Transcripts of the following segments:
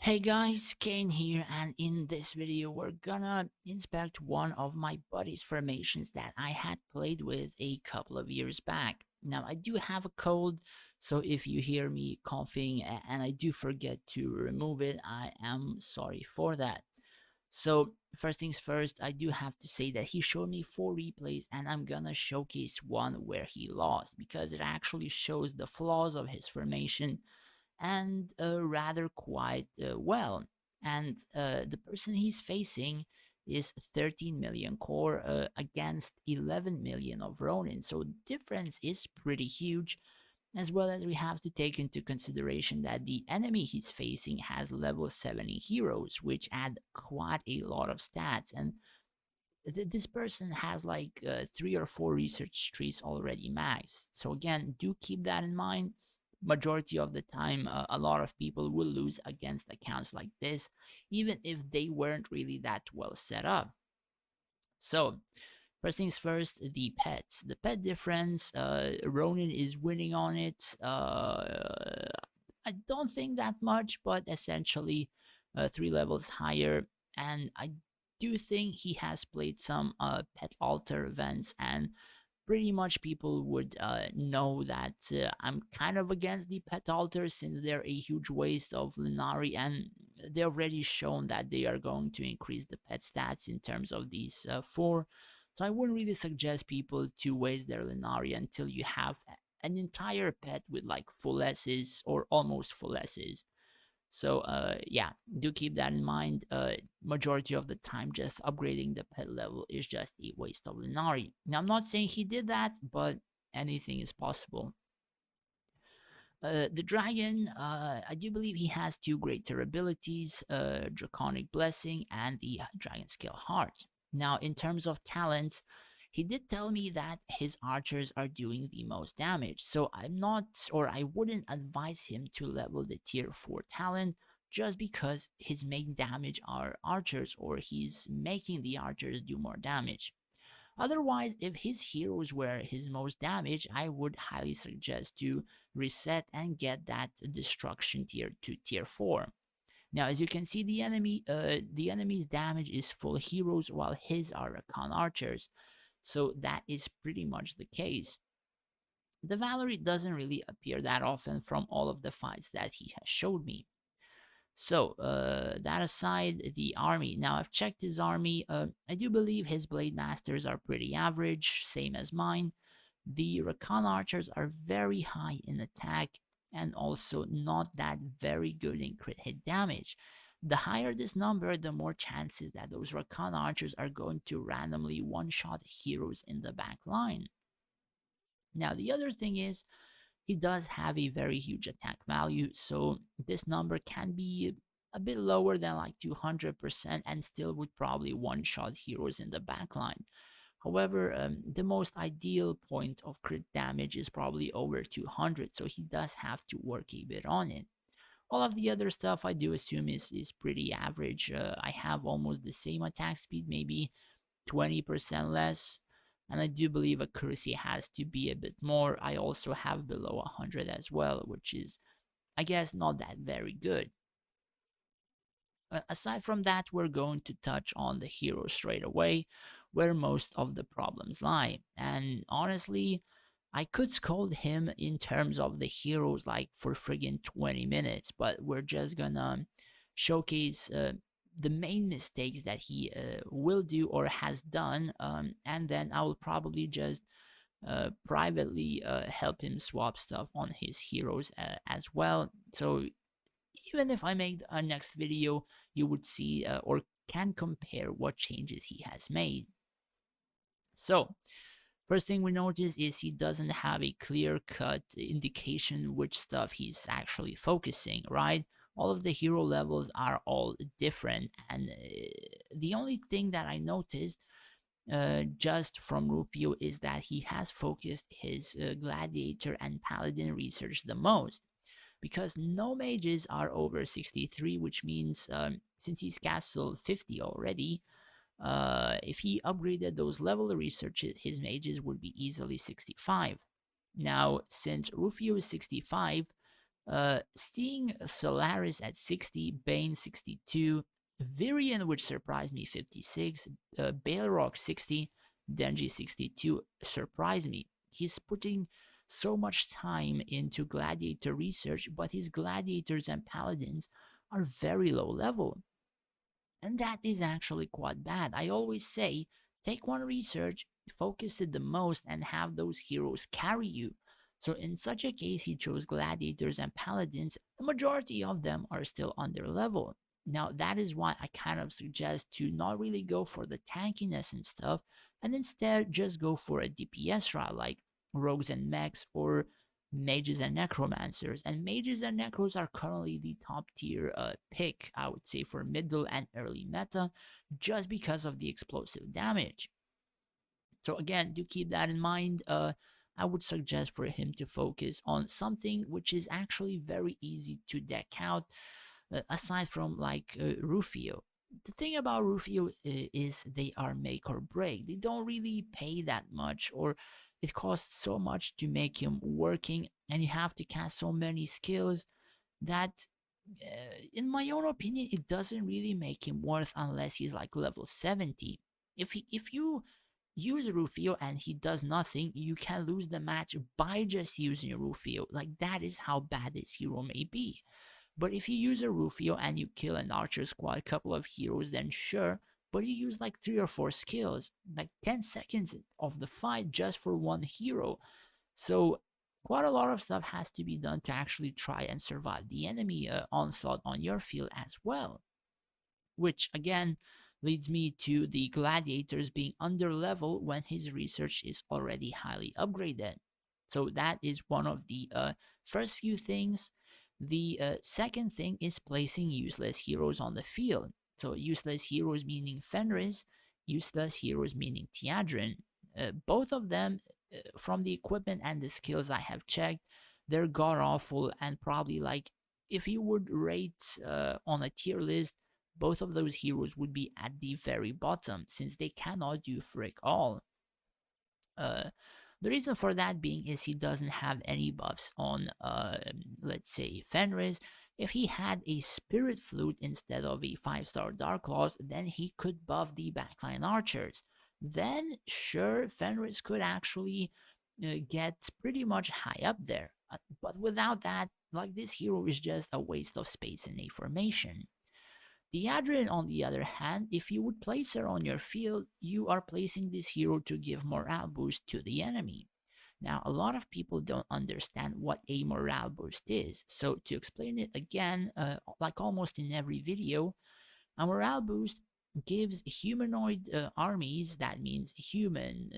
Hey guys, Kane here, and in this video we're gonna inspect one of my buddy's formations that I had played with a couple of years back. Now I do have a cold, so if you hear me coughing and I do forget to remove it, I am sorry for that. So first things first, I do have to say that he showed me 4 replays and I'm gonna showcase one where he lost because it actually shows the flaws of his formation and rather quite well. And the person he's facing is 13 million core against 11 million of Ronin. So difference is pretty huge, as well as we have to take into consideration that the enemy he's facing has level 70 heroes, which add quite a lot of stats. And this person has like 3 or 4 research trees already maxed. So again, do keep that in mind. Majority of the time, a lot of people will lose against accounts like this, even if they weren't really that well set up. So first things first, the pets. The pet difference, Ronin is winning on it. I don't think that much, but essentially 3 levels higher. And I do think he has played some pet altar events, and pretty much people would know that I'm kind of against the pet altars since they're a huge waste of Linari, and they've already shown that they are going to increase the pet stats in terms of these 4. So I wouldn't really suggest people to waste their Linari until you have an entire pet with like full S's or almost full S's. So yeah, do keep that in mind. Majority of the time, just upgrading the pet level is just a waste of Linari. Now, I'm not saying he did that, but anything is possible. The dragon, I do believe he has 2 greater abilities, Draconic Blessing and the Dragon Scale Heart. Now, in terms of talents, he did tell me that his archers are doing the most damage, so I'm not, or I wouldn't advise him to level the tier 4 talent just because his main damage are archers, or he's making the archers do more damage. Otherwise, if his heroes were his most damage, I would highly suggest to reset and get that destruction tier to tier 4. Now, as you can see, the enemy's damage is full heroes, while his are recon archers. So that is pretty much the case. The Valerie doesn't really appear that often from all of the fights that he has showed me. So, that aside, the army. Now, I've checked his army. I do believe his Blade Masters are pretty average, same as mine. The Recon Archers are very high in attack and also not that very good in crit hit damage. The higher this number, the more chances that those Recon Archers are going to randomly one-shot heroes in the back line. Now, the other thing is, he does have a very huge attack value, so this number can be a bit lower than like 200% and still would probably one-shot heroes in the backline. However, the most ideal point of crit damage is probably over 200, so he does have to work a bit on it. All of the other stuff I do assume is pretty average. I have almost the same attack speed, maybe 20% less. And I do believe accuracy has to be a bit more. I also have below 100 as well, which is, I guess, not that very good. Aside from that, we're going to touch on the hero straight away, where most of the problems lie. And honestly, I could scold him in terms of the heroes like for friggin' 20 minutes, but we're just gonna showcase the main mistakes that he will do or has done, and then I will probably just privately help him swap stuff on his heroes as well. So even if I make a next video, you would see or can compare what changes he has made. So, first thing we notice is he doesn't have a clear-cut indication which stuff he's actually focusing, right? All of the hero levels are all different, and the only thing that I noticed just from Rufio is that he has focused his gladiator and paladin research the most because no mages are over 63, which means since he's castle 50 already, if he upgraded those level researches, his mages would be easily 65. Now, since Rufio is 65, Seeing Solaris at 60, Bane 62, Virion, which surprised me, 56, Balrog 60, Denji 62 surprised me. He's putting so much time into gladiator research, but his gladiators and paladins are very low level. And that is actually quite bad. I always say take one research, focus it the most, and have those heroes carry you. So, in such a case, he chose gladiators and paladins. The majority of them are still under level. Now, that is why I kind of suggest to not really go for the tankiness and stuff, and instead just go for a DPS route like rogues and mechs or mages and necromancers. And mages and necros are currently the top tier pick, I would say, for middle and early meta, just because of the explosive damage. So again, do keep that in mind. I would suggest for him to focus on something which is actually very easy to deck out, aside from like Rufio. The thing about Rufio is they are make or break. They don't really pay that much, or it costs so much to make him working, and you have to cast so many skills that, in my own opinion, it doesn't really make him worth unless he's like level 70. If you use Rufio and he does nothing, you can lose the match by just using Rufio. Like that is how bad this hero may be. But if you use a Rufio and you kill an archer squad, a couple of heroes, then sure. But you use like 3 or 4 skills, like 10 seconds of the fight just for one hero. So quite a lot of stuff has to be done to actually try and survive the enemy onslaught on your field as well, which again leads me to the gladiators being under level when his research is already highly upgraded. So that is one of the first few things. The second thing is placing useless heroes on the field. So useless heroes meaning Fenris, useless heroes meaning Tiadrin. Both of them, from the equipment and the skills I have checked, they're god awful, and probably like if you would rate on a tier list, both of those heroes would be at the very bottom since they cannot do frick all. Uh, the reason for that being is he doesn't have any buffs on, let's say, Fenris. If he had a Spirit Flute instead of a 5-star Dark Claws, then he could buff the backline archers. Then, sure, Fenris could actually get pretty much high up there. But without that, like this hero is just a waste of space in a formation. The Adrian, on the other hand, if you would place her on your field, you are placing this hero to give morale boost to the enemy. Now, a lot of people don't understand what a morale boost is, so to explain it again, like almost in every video, a morale boost gives humanoid armies, that means human,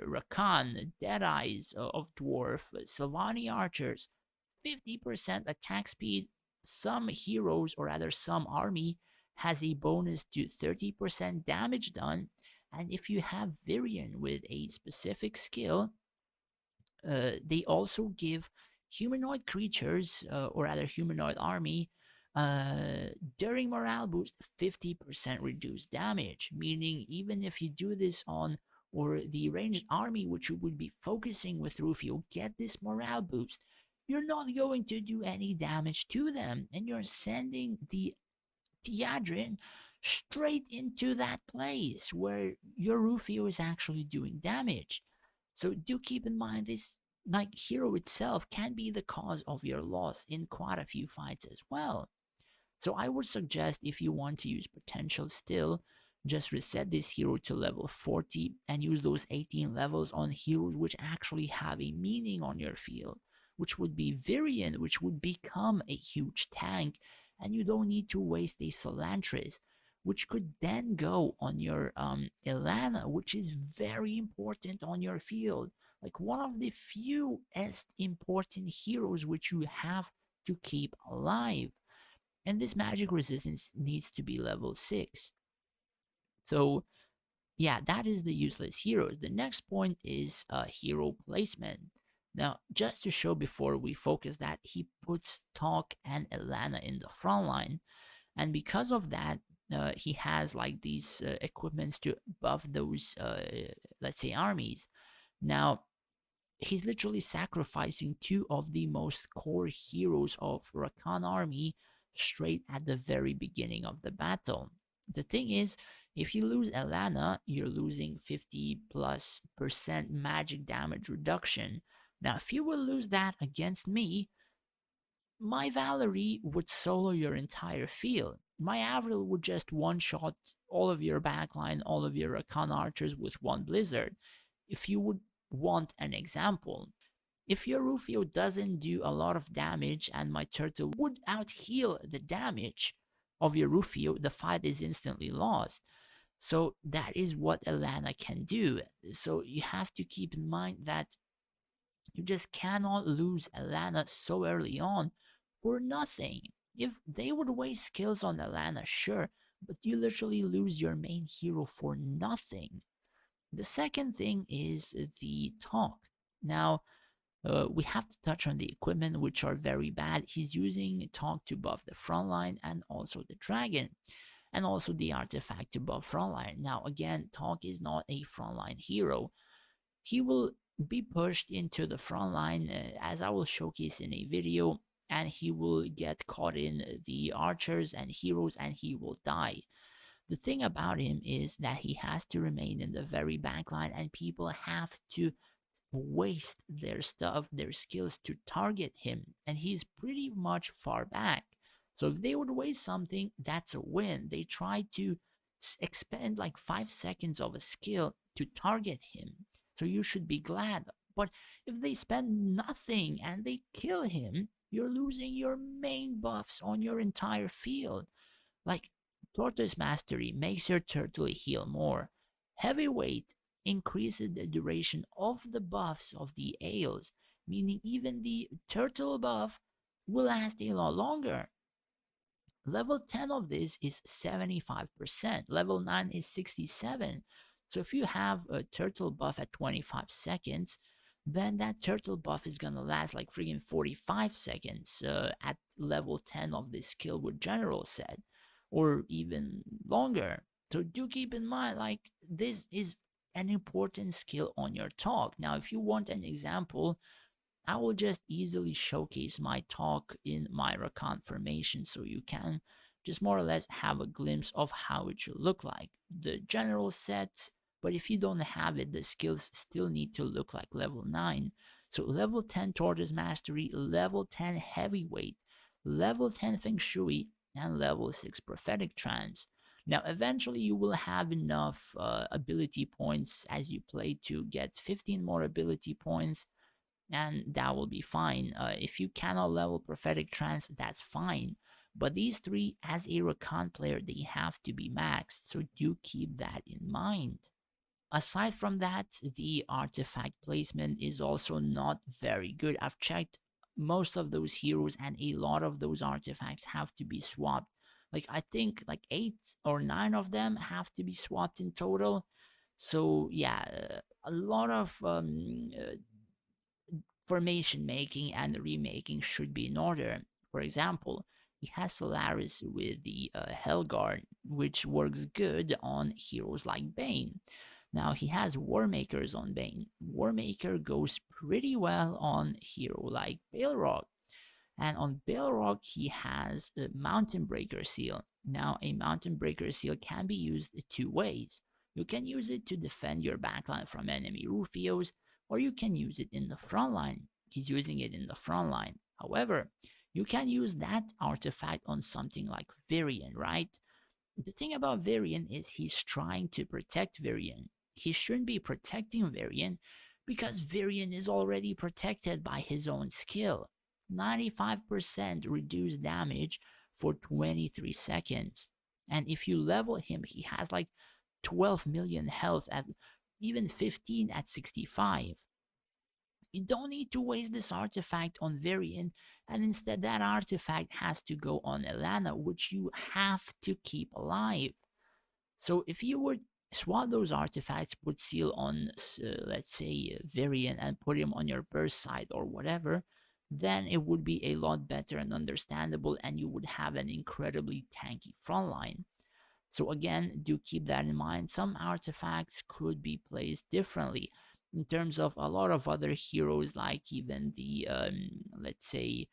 Rakan, Deadeyes of Dwarf, Sylvani archers, 50% attack speed. Some heroes, or rather some army, has a bonus to 30% damage done. And if you have Virion with a specific skill, they also give humanoid creatures, or rather humanoid army, uh, during morale boost 50% reduced damage. Meaning, even if you do this on or the ranged army, which you would be focusing with Rufio, get this morale boost, you're not going to do any damage to them, and you're sending the Tiadrin straight into that place where your Rufio is actually doing damage. So do keep in mind this, like, hero itself can be the cause of your loss in quite a few fights as well. So I would suggest, if you want to use potential still, just reset this hero to level 40 and use those 18 levels on heroes which actually have a meaning on your field, which would be Virion, which would become a huge tank, and you don't need to waste a Solantris, which could then go on your Ilana, which is very important on your field. Like one of the fewest important heroes which you have to keep alive. And this magic resistance needs to be level 6. So yeah, that is the useless heroes. The next point is hero placement. Now, just to show before we focus that he puts Talk and Elana in the front line, and because of that, he has like these equipments to buff those, let's say, armies. Now, he's literally sacrificing two of the most core heroes of Rakan army straight at the very beginning of the battle. The thing is, if you lose Elana, you're losing 50 plus percent magic damage reduction. Now, if you will lose that against me, my Valerie would solo your entire field. My Avril would just one shot all of your backline, all of your Rakan archers with one Blizzard. If you would want an example, if your Rufio doesn't do a lot of damage and my turtle would out heal the damage of your Rufio, the fight is instantly lost. So that is what Elana can do. So you have to keep in mind that you just cannot lose Elana so early on for nothing. If they would waste skills on Elana, sure, but you literally lose your main hero for nothing. The second thing is the talk. Now, we have to touch on the equipment, which are very bad. He's using talk to buff the front line and also the dragon, and also the artifact to buff frontline. Now, again, talk is not a frontline hero. He will be pushed into the front line, as I will showcase in a video, and he will get caught in the archers and heroes and he will die. The thing about him is that he has to remain in the very back line and people have to waste their stuff, their skills to target him, and he's pretty much far back. So if they would waste something, that's a win. They try to expend like 5 seconds of a skill to target him. So you should be glad. But if they spend nothing and they kill him, you're losing your main buffs on your entire field. Like, Tortoise Mastery makes your turtle heal more. Heavyweight increases the duration of the buffs of the ales, meaning even the turtle buff will last a lot longer. Level 10 of this is 75%, level 9 is 67. So if you have a turtle buff at 25 seconds, then that turtle buff is gonna last like freaking 45 seconds at level 10 of this skill with general set, or even longer. So do keep in mind, like, this is an important skill on your talk. Now, if you want an example, I will just easily showcase my talk in Myra confirmation so you can just more or less have a glimpse of how it should look like. The general set, but if you don't have it, the skills still need to look like level 9. So level 10 Tortoise Mastery, level 10 Heavyweight, level 10 Feng Shui, and level 6 Prophetic Trance. Now, eventually, you will have enough ability points as you play to get 15 more ability points, and that will be fine. If you cannot level Prophetic Trance, that's fine. But these three, as a Rakan player, they have to be maxed, so do keep that in mind. Aside from that, the artifact placement is also not very good. I've checked most of those heroes, and a lot of those artifacts have to be swapped. Like, I think like 8 or 9 of them have to be swapped in total. So yeah, a lot of formation making and remaking should be in order. For example, he has Solaris with the Hellguard, which works good on heroes like Bane. Now he has Warmakers on Bane. Warmaker goes pretty well on hero like Balrog. And on Balrog, he has a Mountain Breaker Seal. Now, a Mountain Breaker Seal can be used two ways. You can use it to defend your backline from enemy Rufios, or you can use it in the front line. He's using it in the front line. However, you can use that artifact on something like Varian, right? The thing about Varian is he's trying to protect Varian. He shouldn't be protecting Varian because Varian is already protected by his own skill. 95% reduced damage for 23 seconds. And if you level him, he has like 12 million health at even 15 at 65. You don't need to waste this artifact on Varian, and instead that artifact has to go on Elana, which you have to keep alive. So if you would swap those artifacts, put Seal on, let's say, Varian, and put him on your burst side or whatever, then it would be a lot better and understandable, and you would have an incredibly tanky frontline. So again, do keep that in mind. Some artifacts could be placed differently. in terms of a lot of other heroes, like even the let's say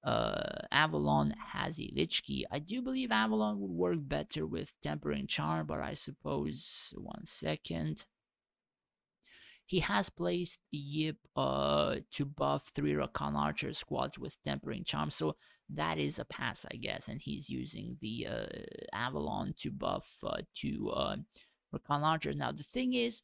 Avalon has a Lich Key. I do believe Avalon would work better with Tempering Charm, but I suppose 1 second. He has placed Yip to buff 3 Rakan Archer squads with Tempering Charm, so that is a pass, I guess. And he's using the Avalon to buff 2 Rakan Archers. Now, the thing is,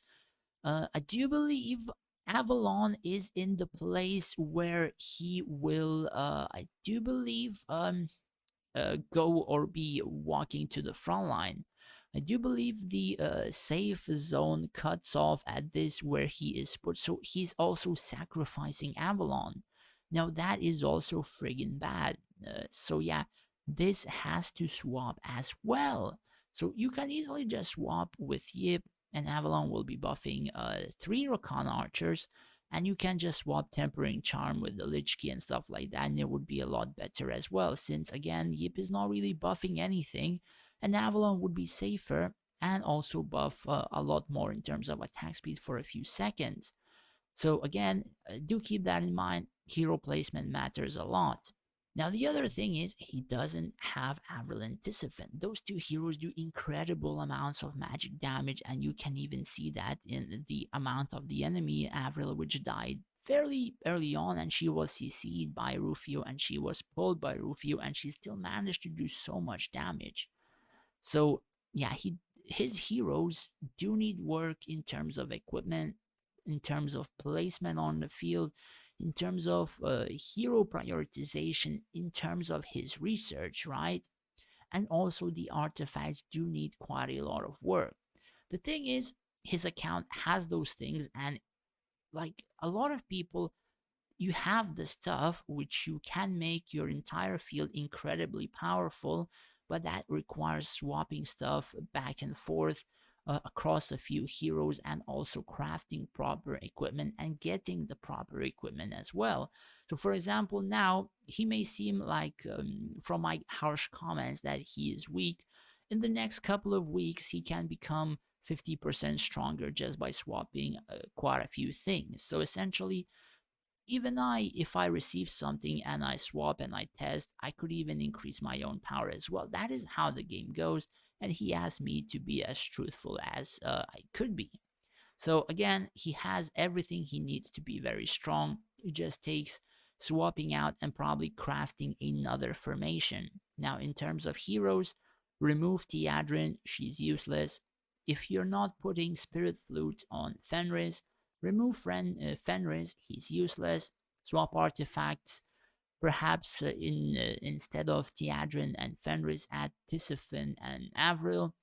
I do believe Avalon is in the place where he will, I do believe, go or be walking to the front line. I do believe the safe zone cuts off at this where he is put, so he's also sacrificing Avalon. Now that is also friggin' bad. So yeah, this has to swap as well. So you can easily just swap with Yip, and Avalon will be buffing 3 Rakan archers, and you can just swap Tempering Charm with the Lich Key and stuff like that, and it would be a lot better as well, since again, Yip is not really buffing anything, and Avalon would be safer and also buff a lot more in terms of attack speed for a few seconds. So again, do keep that in mind. Hero placement matters a lot. Now, the other thing is, he doesn't have Avril and Tisafin. Those two heroes do incredible amounts of magic damage, and you can even see that in the amount of the enemy Avril, which died fairly early on, and she was CC'd by Rufio, and she was pulled by Rufio, and she still managed to do so much damage. So yeah, his heroes do need work in terms of equipment, in terms of placement on the field, in terms of hero prioritization, in terms of his research, right? And also the artifacts do need quite a lot of work. The thing is, his account has those things, and like a lot of people, you have the stuff which you can make your entire field incredibly powerful, but that requires swapping stuff back and forth across a few heroes, and also crafting proper equipment and getting the proper equipment as well. So, for example, now he may seem like, from my harsh comments, that he is weak. In the next couple of weeks, he can become 50% stronger just by swapping quite a few things. So, essentially, even if I receive something and I swap and I test, I could even increase my own power as well. That is how the game goes, and he asked me to be as truthful as I could be. So again, he has everything he needs to be very strong. It just takes swapping out and probably crafting another formation. Now, in terms of heroes, remove Theadrin, she's useless. If you're not putting Spirit Flute on Fenris, remove Fenris, he's useless. Swap artifacts, perhaps instead of Theadrin and Fenris, add Tisafin and Avril.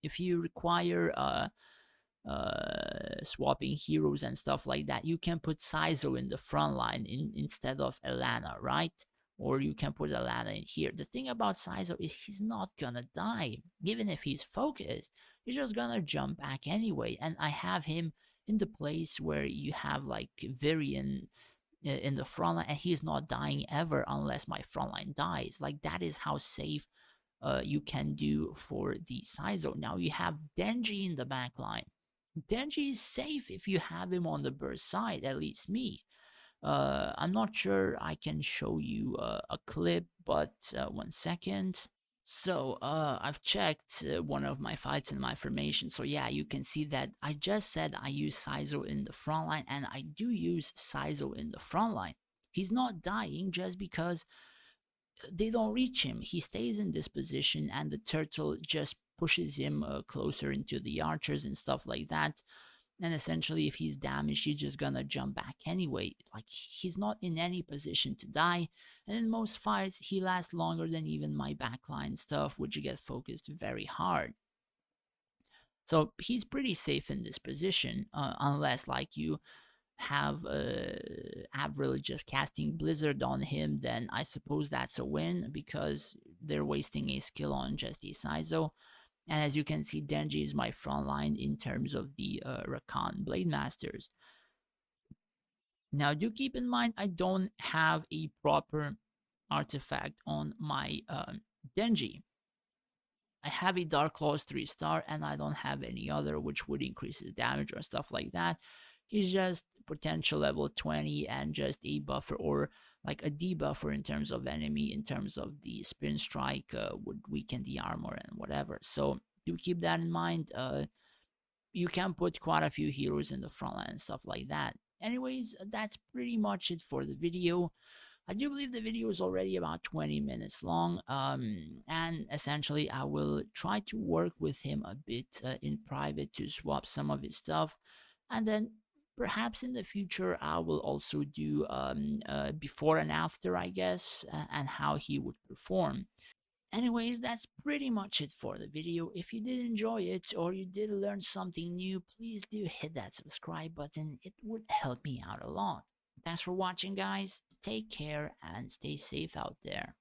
If you require swapping heroes and stuff like that, you can put Saizo in the front line instead of Elana, right? Or you can put Elana in here. The thing about Saizo is he's not gonna die. Even if he's focused, he's just gonna jump back anyway. And I have him in the place where you have like Virion in the front line, and he's not dying ever unless my front line dies. Like, that is how safe you can do for the Saizo. Now you have Denji in the back line. Denji is safe if you have him on the burst side, at least me. I'm not sure I can show you a clip, but 1 second. So, I've checked one of my fights in my formation. So yeah, you can see that I just said I use Saizo in the front line, and I do use Saizo in the front line. He's not dying just because they don't reach him. He stays in this position, and the turtle just pushes him closer into the archers and stuff like that. And essentially, if he's damaged, he's just gonna jump back anyway. Like, he's not in any position to die. And in most fights, he lasts longer than even my backline stuff, which get focused very hard. So he's pretty safe in this position, unless like you have Avril just casting Blizzard on him, then I suppose that's a win because they're wasting a skill on just the Saizo. And as you can see, Denji is my front line in terms of the Rakan Blade Masters. Now, do keep in mind, I don't have a proper artifact on my Denji. I have a Dark Claws 3-star, and I don't have any other which would increase his damage or stuff like that. He's just potential level 20 and just a buffer or like a debuffer in terms of enemy, in terms of the spin strike would weaken the armor and whatever. So do keep that in mind. You can put quite a few heroes in the front line and stuff like that. Anyways, that's pretty much it for the video. I do believe the video is already about 20 minutes long, and essentially I will try to work with him a bit in private to swap some of his stuff, and then perhaps in the future I will also do before and after, I guess, and how he would perform. Anyways, that's pretty much it for the video. If you did enjoy it or you did learn something new, please do hit that subscribe button. It would help me out a lot. Thanks for watching, guys. Take care and stay safe out there.